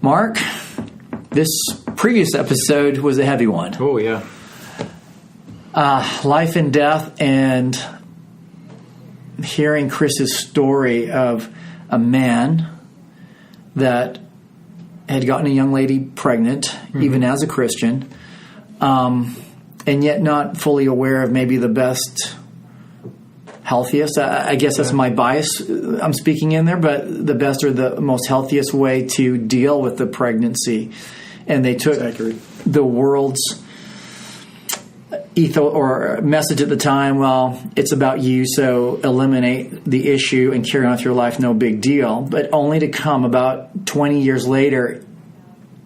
Mark, this previous episode was a heavy one. Oh, yeah. Life and death, and hearing Chris's story of a man that had gotten a young lady pregnant, even as a Christian, and yet not fully aware of maybe the best, healthiest, I guess that's my bias I'm speaking in there, but the best or the most healthiest way to deal with the pregnancy. And they took the world's ethos or message at the time, well, it's about you, so eliminate the issue and carry on with your life, no big deal. But only to come about 20 years later,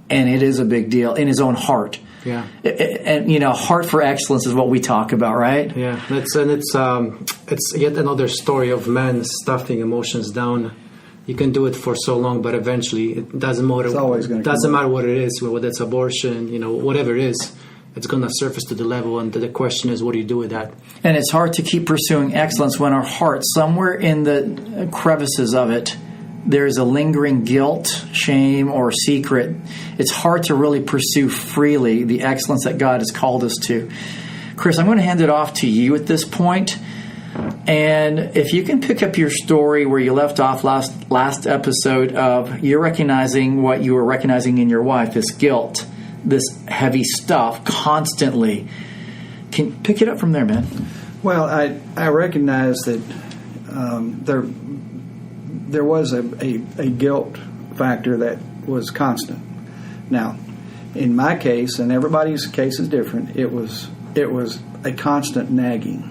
and it is a big deal in his own heart. Yeah, and heart for excellence is what we talk about, right? Yeah, it's yet another story of men stuffing emotions down. You can do it for so long, but eventually it doesn't matter. It's always going to doesn't matter what it is, whether it's abortion, whatever it is. It's going to surface to the level, and the question is, what do you do with that? And it's hard to keep pursuing excellence when our heart, somewhere in the crevices of it, there's a lingering guilt, shame, or secret. It's hard to really pursue freely the excellence that God has called us to. Chris, I'm going to hand it off to you at this point. And if you can pick up your story where you left off last episode of you're recognizing what you were recognizing in your wife, this guilt, this heavy stuff constantly. Can you pick it up from there, man? Well, I recognize that there was a guilt factor that was constant. Now, in my case, and everybody's case is different, it was a constant nagging,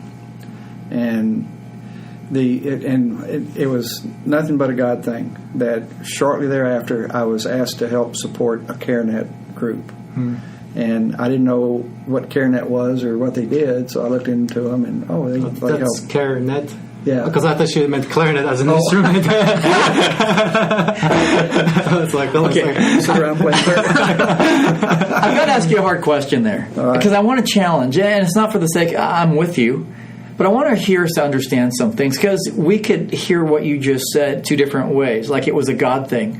and it was nothing but a God thing. That shortly thereafter, I was asked to help support a CareNet group. And I didn't know what CareNet was or what they did, so I looked into them, and they that's help. CareNet. Yeah, because I thought she meant clarinet as an instrument. It's like, okay, sit around playing clarinet. I've got to ask you a hard question there, because I want to challenge, and it's not for the sake. I'm with you, but I want to hear us to understand some things, because we could hear what you just said two different ways, like it was a God thing.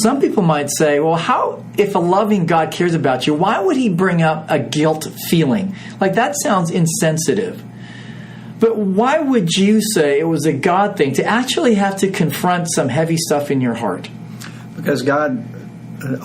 Some people might say, well, how, if a loving God cares about you, why would he bring up a guilt feeling? Like, that sounds insensitive. But why would you say it was a God thing to actually have to confront some heavy stuff in your heart? Because God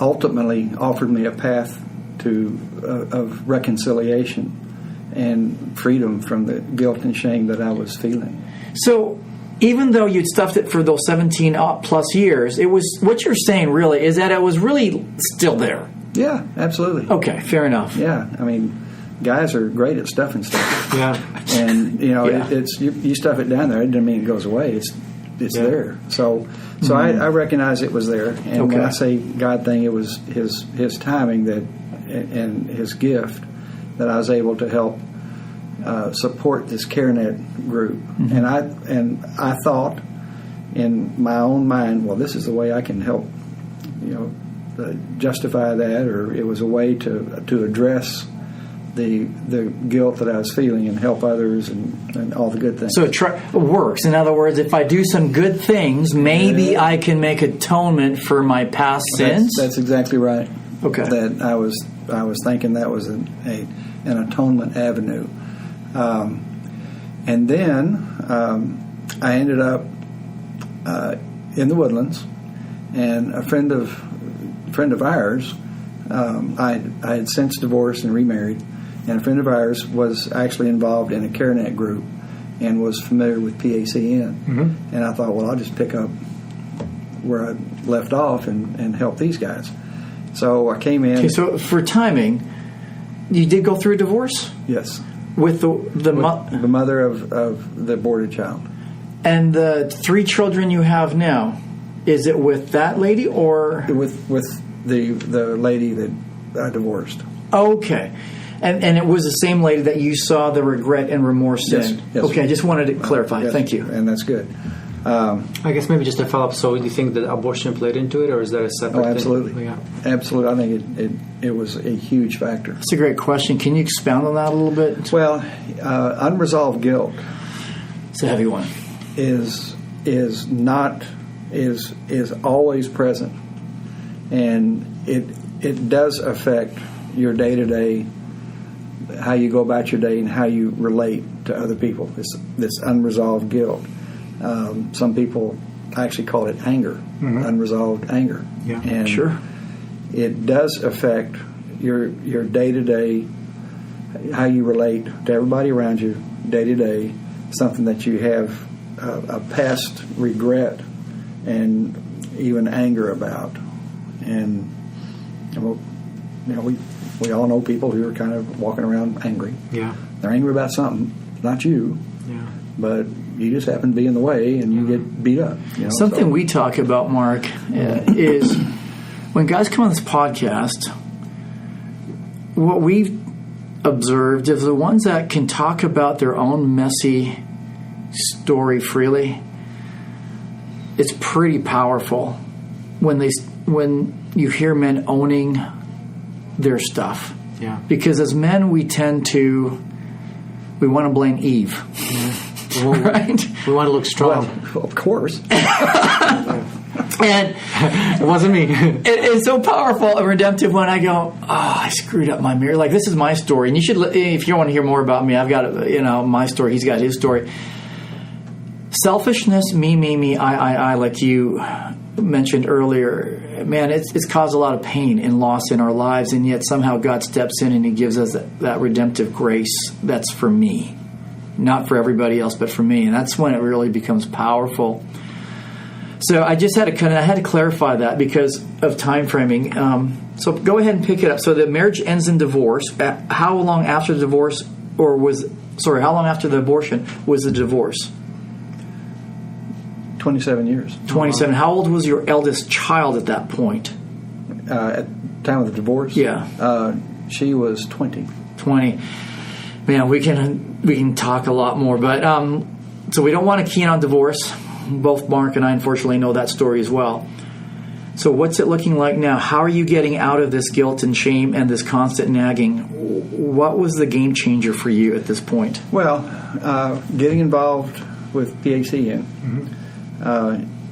ultimately offered me a path of reconciliation and freedom from the guilt and shame that I was feeling. So even though you'd stuffed it for those 17 plus years, it was, what you're saying really is that it was really still there. Yeah, absolutely. Okay, fair enough. Yeah, I mean, guys are great at stuffing stuff. Yeah. And, it's you stuff it down there, it doesn't mean it goes away. It's there. So I recognize it was there. And when I say God thing, it was his timing and his gift that I was able to help support this CareNet group. And I thought in my own mind, well, this is the way I can help, justify that, or it was a way to address the guilt that I was feeling and help others and all the good things. So it works. In other words, if I do some good things, maybe I can make atonement for my past sins. That's exactly right. Okay. That I was thinking that was an atonement avenue. And then I ended up in the Woodlands, and a friend of ours, I had since divorced and remarried, and a friend of ours was actually involved in a CareNet group and was familiar with PACN. And I thought, well, I'll just pick up where I left off and help these guys. So I came in. Okay, so for timing, you did go through a divorce? Yes. With the mother of the aborted child. And the 3 children you have now, is it with that lady or with the lady that I divorced? Okay, and it was the same lady that you saw the regret and remorse in. Yes. Okay, I just wanted to clarify. Yes, thank you. And that's good. I guess maybe just a follow-up. So do you think that abortion played into it, or is that a separate thing? Absolutely. Yeah. Absolutely. I think it was a huge factor. That's a great question. Can you expound on that a little bit? Well, unresolved guilt. It's a heavy one. Is always present, and it does affect your day-to-day, how you go about your day and how you relate to other people. This unresolved guilt. Some people actually call it anger, unresolved anger. Yeah, and sure. It does affect your day-to-day, how you relate to everybody around you day-to-day, something that you have a past regret and even anger about. And we all know people who are kind of walking around angry. Yeah. They're angry about something, not you. Yeah. But you just happen to be in the way and you get beat up. Something we talk about, Mark, is when guys come on this podcast, what we've observed is the ones that can talk about their own messy story freely, it's pretty powerful when you hear men owning their stuff. Yeah. Because as men, we want to blame Eve. Yeah. Right? We want to look strong. Well, of course. And it wasn't me. It's so powerful and redemptive when I go, I screwed up my mirror. Like, this is my story. And you should, if you want to hear more about me, I've got, my story. He's got his story. Selfishness, me, I, like you mentioned earlier, man, it's caused a lot of pain and loss in our lives. And yet somehow God steps in and he gives us that redemptive grace that's for me. Not for everybody else, but for me. And that's when it really becomes powerful. So I just had to clarify that because of time framing. So go ahead and pick it up. So the marriage ends in divorce. How long after the divorce, how long after the abortion was the divorce? 27 years. 27. How old was your eldest child at that point? At the time of the divorce? Yeah. She was 20. 20. Man, we can talk a lot more, but so we don't want to key in on divorce. Both Mark and I, unfortunately, know that story as well. So what's it looking like now? How are you getting out of this guilt and shame and this constant nagging? What was the game changer for you at this point? Well, getting involved with PACN.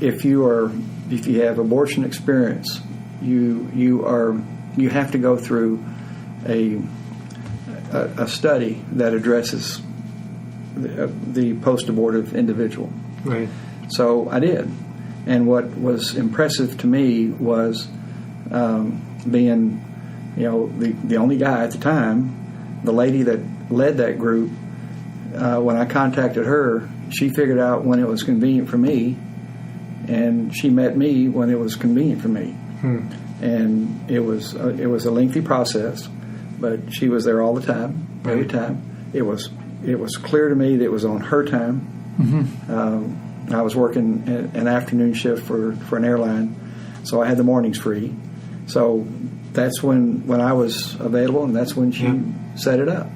If you have abortion experience, you have to go through a study that addresses the post-abortive individual. Right. So I did. And what was impressive to me was being, the only guy at the time, the lady that led that group, when I contacted her, she figured out when it was convenient for me, and she met me when it was convenient for me. And it was a lengthy process, but she was there all the time, every time. It was clear to me that it was on her time. I was working an afternoon shift for an airline, so I had the mornings free. So that's when I was available, and that's when she set it up.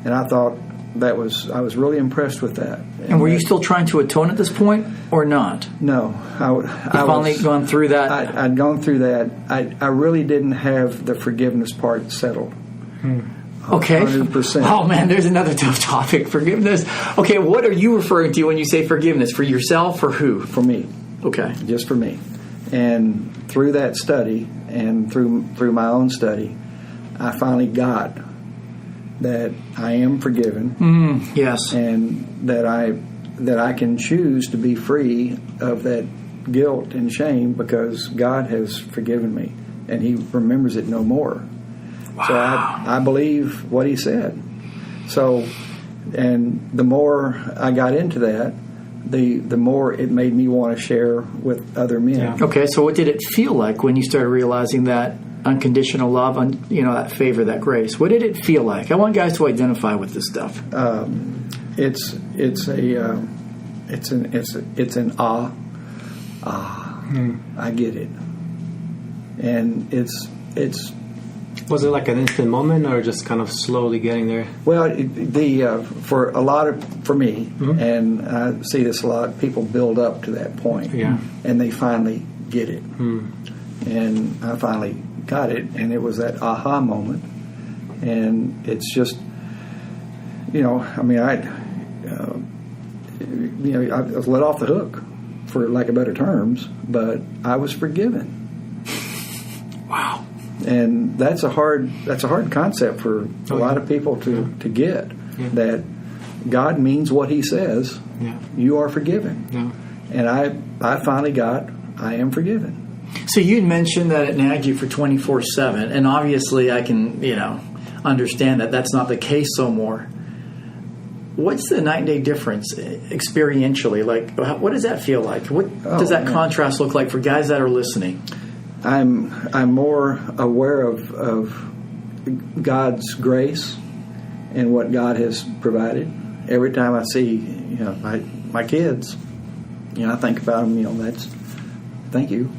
And I thought I was really impressed with that. And were you still trying to atone at this point, or not? No, I finally gone through that. I'd gone through that. I really didn't have the forgiveness part settled. Okay. 100%. Oh, man, there's another tough topic, forgiveness. Okay, what are you referring to when you say forgiveness? For yourself or who? For me. Okay. Just for me. And through that study and through my own study, I finally got that I am forgiven. Yes. And that I can choose to be free of that guilt and shame because God has forgiven me and He remembers it no more. Wow. So I believe what He said. So, and the more I got into that, the more it made me want to share with other men. Yeah. Okay, so what did it feel like when you started realizing that unconditional love, that favor, that grace? What did it feel like? I want guys to identify with this stuff. It's an I get it, and it's. Was it like an instant moment, or just kind of slowly getting there? Well, for me, and I see this a lot. People build up to that point, and they finally get it, and I finally got it, and it was that aha moment, and it's just, I was let off the hook, for lack of better terms, but I was forgiven. And that's a hard concept for a lot of people to get, that God means what He says. Yeah. You are forgiven. Yeah. And I finally got, I am forgiven. So you'd mentioned that it nagged you for 24/7, and obviously I can, understand that that's not the case so more. What's the night and day difference experientially? Like, what does that feel like? What does that contrast look like for guys that are listening? I'm more aware of God's grace and what God has provided. Every time I see my kids, I think about them. That's thank you,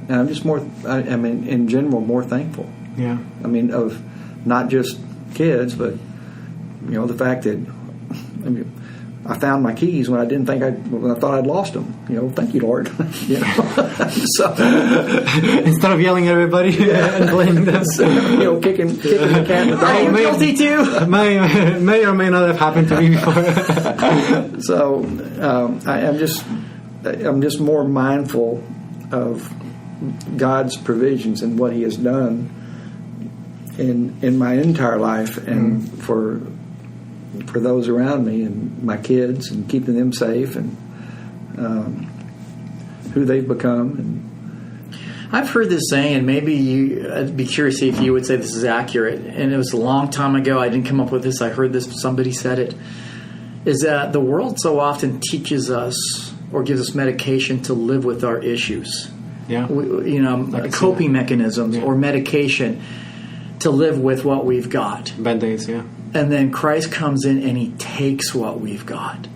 and I'm just more. I mean, in general, more thankful. Yeah. I mean, of not just kids, but the fact that I found my keys when I didn't think when I thought I'd lost them. Thank you, Lord. So instead of yelling at everybody and blaming them, kicking the cat in the dog. I am guilty too. May or may not have happened to me before. So I'm just more mindful of God's provisions and what He has done in my entire life, and for those around me and my kids, and keeping them safe, and who they've become. And I've heard this saying, and maybe I'd be curious if you would say this is accurate. And it was a long time ago. I didn't come up with this. I heard this. Somebody said it. Is that the world so often teaches us or gives us medication to live with our issues. Yeah. Coping mechanisms or medication to live with what we've got. Band-Aids, yeah. And then Christ comes in and He takes what we've got.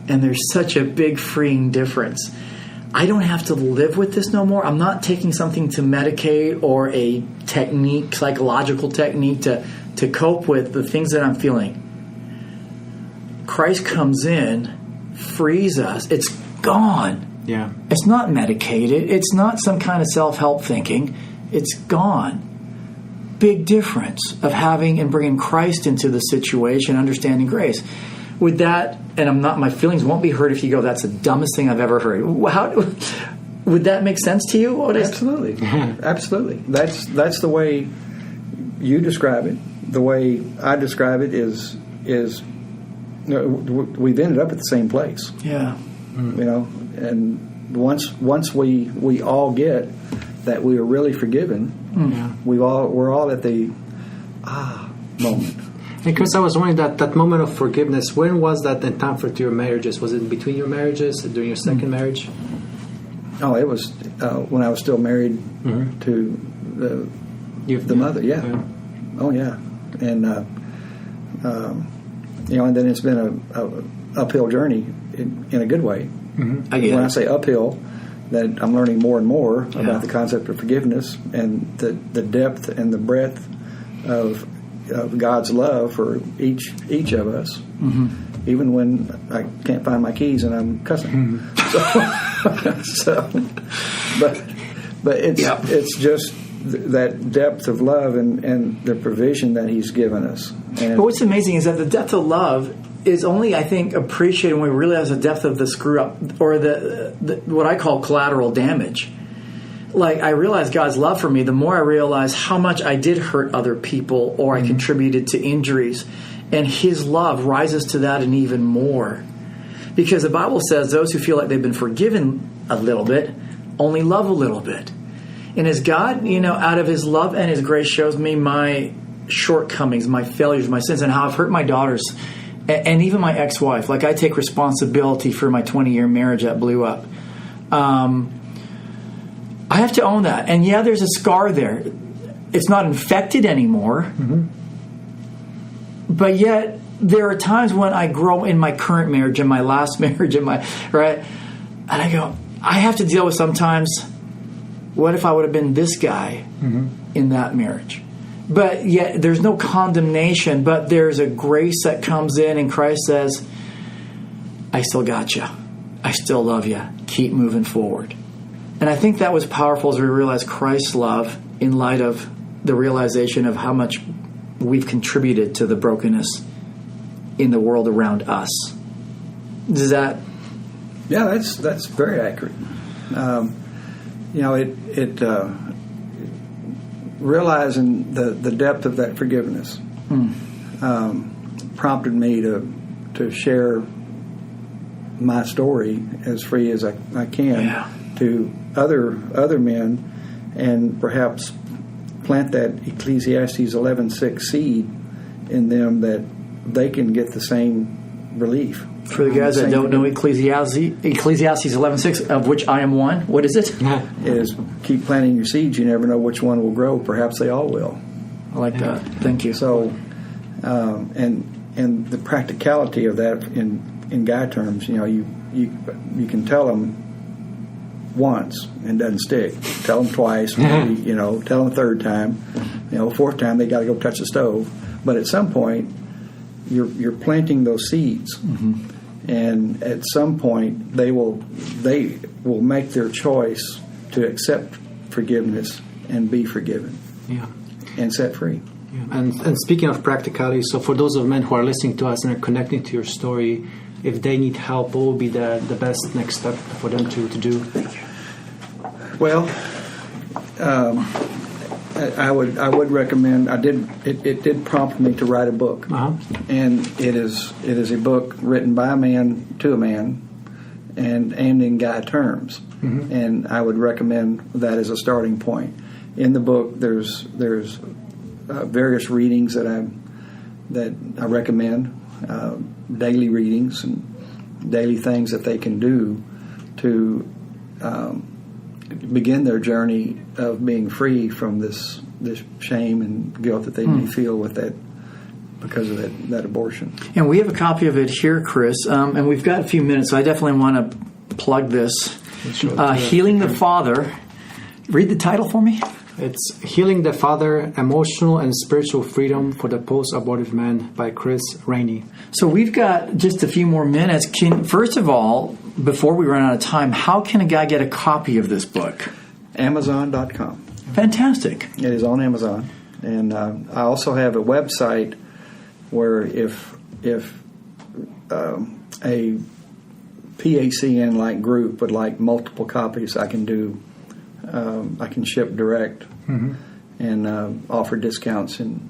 And there's such a big freeing difference. I don't have to live with this no more. I'm not taking something to medicate or a technique, psychological technique to cope with the things that I'm feeling. Christ comes in, frees us. It's gone. Yeah. It's not medicated. It's not some kind of self-help thinking. It's gone. Big difference of having and bringing Christ into the situation, understanding grace. With that, and my feelings won't be hurt if you go, that's the dumbest thing I've ever heard. Would that make sense to you? Absolutely. Absolutely. That's the way you describe it. The way I describe it is we've ended up at the same place. Yeah. And once we all get that we are really forgiven, we're all at the moment. And Chris, I was wondering that moment of forgiveness, when was that in time for your marriages? Was it between your marriages, during your second marriage? Oh, it was when I was still married to the mother. Yeah. Oh, yeah. And and then it's been a uphill journey in a good way. When I say uphill, that I'm learning more and more about the concept of forgiveness and the depth and the breadth of God's love for each of us, even when I can't find my keys and I'm cussing. But it's just that depth of love and the provision that He's given us. And but what's amazing is that the depth of love is only, I think, appreciated when we realize the depth of the screw up or the what I call collateral damage. Like, I realize God's love for me, the more I realize how much I did hurt other people or I contributed to injuries. And His love rises to that and even more. Because the Bible says those who feel like they've been forgiven a little bit only love a little bit. And as God, out of His love and His grace shows me my shortcomings, my failures, my sins, and how I've hurt my daughters and even my ex-wife. Like, I take responsibility for my 20-year marriage that blew up. I have to own that. And there's a scar there. It's not infected anymore. But yet, there are times when I grow in my current marriage, in my last marriage, right? And I go, I have to deal with sometimes, what if I would have been this guy in that marriage? But yet, there's no condemnation, but there's a grace that comes in, and Christ says, I still got you. I still love you. Keep moving forward. And I think that was powerful as we realized Christ's love in light of the realization of how much we've contributed to the brokenness in the world around us. Does that? Yeah, that's very accurate. realizing the depth of that forgiveness prompted me to share my story as free as I can to other men, and perhaps plant that Ecclesiastes 11:6 seed in them that they can get the same relief. For the guys that don't know Ecclesiastes 11:6, of which I am one, what is it? Is keep planting your seeds. You never know which one will grow. Perhaps they all will. I like that. Thank you. So, and the practicality of that in guy terms, you can tell them once and it doesn't stick. Tell them twice, maybe, tell them a third time. Fourth time they got to go touch the stove. But at some point, you're planting those seeds, and at some point they will make their choice to accept forgiveness and be forgiven, and set free. Yeah. And speaking of practicality, so for those of men who are listening to us and are connecting to your story, if they need help, what would be the best next step for them to do? Well, I would recommend. It did prompt me to write a book, and it is a book written by a man to a man, and in guy terms, and I would recommend that as a starting point. In the book, there's various readings that I recommend, daily readings and daily things that they can do to begin their journey of being free from this shame and guilt that they may feel with that because of that abortion. And we have a copy of it here, Chris, and we've got a few minutes, so I definitely want to plug this. Healing the Father. Read the title for me. It's Healing the Father, Emotional and Spiritual Freedom for the Post-Abortive Man by Chris Rainey. So we've got just a few more minutes. First of all, before we run out of time, how can a guy get a copy of this book? Amazon.com. Fantastic. It is on Amazon. And I also have a website where if a PACN-like group would like multiple copies, I can do. I can ship direct and offer discounts in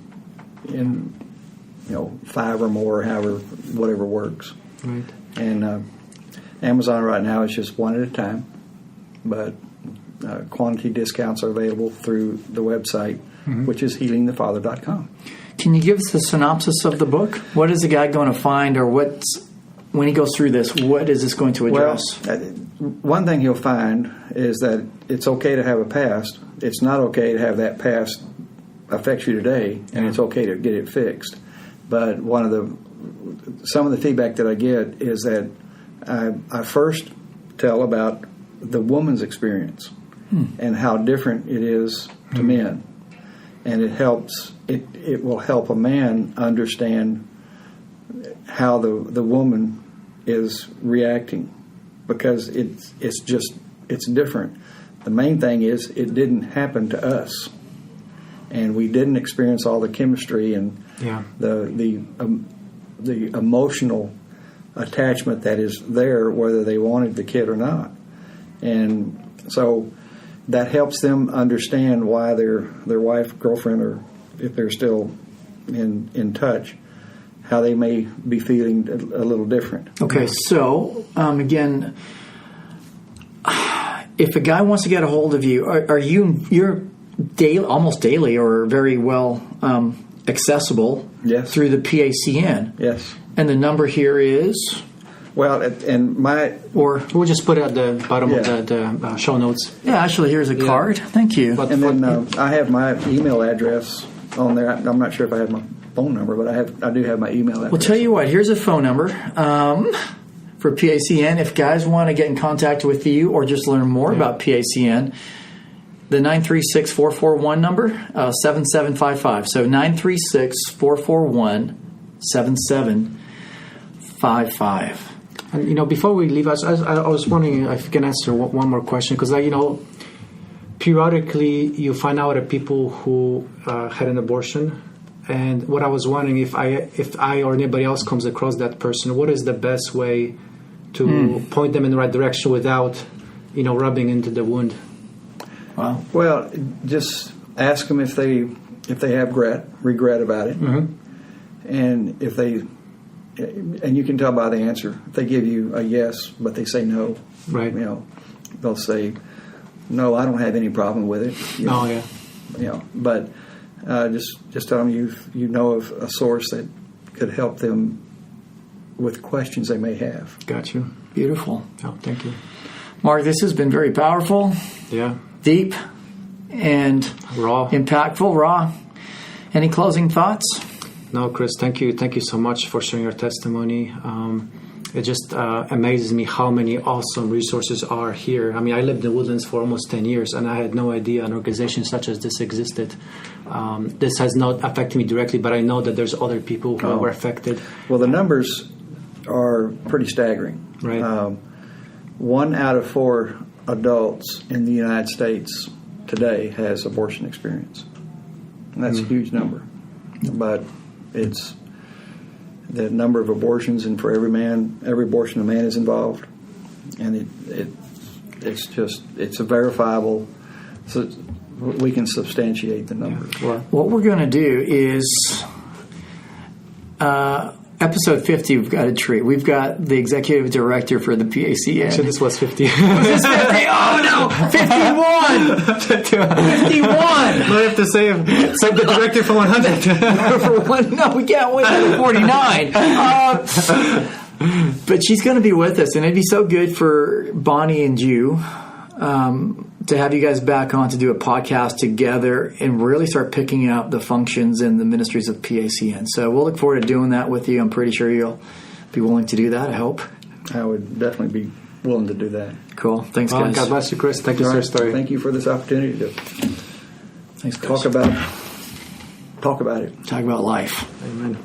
5 or more, whatever works. Right. And Amazon right now is just one at a time, but quantity discounts are available through the website, which is healingthefather.com. Can you give us the synopsis of the book? What is the guy going to find, or when he goes through this, what is this going to address? Well, one thing he'll find is that it's okay to have a past. It's not okay to have that past affect you today, and it's okay to get it fixed. But some of the feedback that I get is that I first tell about the woman's experience and how different it is to men, and it will help a man understand how the woman is reacting, because it's different. The main thing is it didn't happen to us, and we didn't experience all the chemistry and the emotional attachment that is there, whether they wanted the kid or not. And so that helps them understand why their wife, girlfriend, or if they're still in touch, how they may be feeling a little different. Okay, so again, if a guy wants to get a hold of you, you're daily, almost daily, or very well accessible through the PACN. Yes. And the number here is? Well, or we'll just put it at the bottom of the show notes. Yeah, actually, here's a card. Thank you. And then I have my email address on there. I'm not sure if I have my phone number, but I do have my email address. Well, tell you what, here's a phone number for PACN. If guys want to get in contact with you or just learn more about PACN, the 936-441 number, 7755. So 936-441-7755. And, before we leave, I was wondering if you can answer one more question, because, periodically you find out that people who had an abortion. And what I was wondering, if I or anybody else comes across that person, what is the best way to point them in the right direction without, rubbing into the wound? Wow. Well, just ask them if they have regret about it, and if they, and you can tell by the answer. If they give you a yes, but they say no, Right. They'll say, no, I don't have any problem with it. But just tell them you know of a source that could help them with questions they may have. Got you. Beautiful. Oh, thank you. Mark, this has been very powerful, Yeah. deep, and Raw. impactful, raw. Any closing thoughts? No, Chris, thank you. Thank you so much for sharing your testimony. It just amazes me how many awesome resources are here. I mean, I lived in Woodlands for almost 10 years, and I had no idea an organization such as this existed. This has not affected me directly, but I know that there's other people who were affected. Well, the numbers are pretty staggering. Right. 1 out of 4 adults in the United States today has abortion experience. And that's a huge number. But it's the number of abortions, and for every abortion a man is involved. And it's a verifiable, so we can substantiate the numbers. Yeah. What we're going to do is episode 50, we've got a treat. We've got the executive director for the PACN. So this was 50. Was this 50? Oh, no! 51! 51! I have to save the director for 100. No, we can't wait for 49. But she's going to be with us, and it'd be so good for Bonnie and you to have you guys back on to do a podcast together and really start picking out the functions and the ministries of PACN. So we'll look forward to doing that with you. I'm pretty sure you'll be willing to do that, I hope. I would definitely be willing to do that. Cool. Thanks, guys. God bless you, Chris. Thank you for your story. Thank you for this opportunity to Thanks, guys. talk about it. Talk about life. Amen.